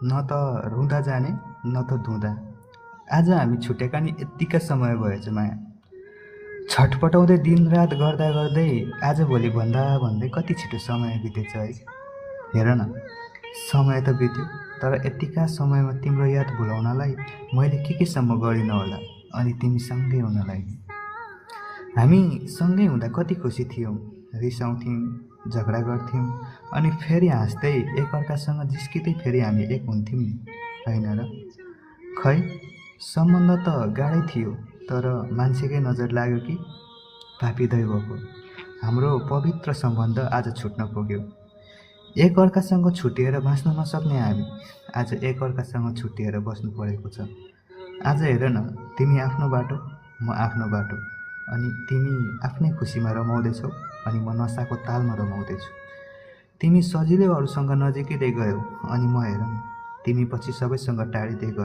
न त रुँदा जाने न त धुँदा। आज हामी छुटेका नि यत्तिका समय भएछ माया। छटपटाउँदै दिनरात गर्दा गर्दै आजभोलि भन्दा भन्दै कति छिटो समय बितेछ है। हेर न, समय त बित्यो, तर यत्तिका समयमा तिम्रो याद भुलाउनलाई मैले के सम्म गरिनँ होला, अनि तिमी सँगै हुनलाई। हामी सँगै हुँदा कति खुसी थियौँ, रिसाउँथ्यौँ, झगडा गर्थ्यौँ, अनि फेरि हाँस्दै एकअर्कासँग जिस्किँदै फेरि हामी एक हुन्थ्यौँ नि, होइन र? खै, सम्बन्ध त गाढै थियो, तर मान्छेकै नजर लाग्यो कि पापी दैवको हाम्रो पवित्र सम्बन्ध आज छुट्न पुग्यो। एकअर्कासँग छुट्टिएर बाँच्न नसक्ने हामी आज एकअर्कासँग छुट्टिएर बस्नु परेको छ। आज हेर न, तिमी आफ्नो बाटो, म आफ्नो बाटो, अनि तिमी आफ्नै खुसीमा रमाउँदैछौ अनि म नसाको तालमा रमाउँदैछु। तिमी सजिलै अरूसँग नजिकिँदै गयौ, अनि म हेर न, तिमी पछि सबैसँग टाढिँदै गयो।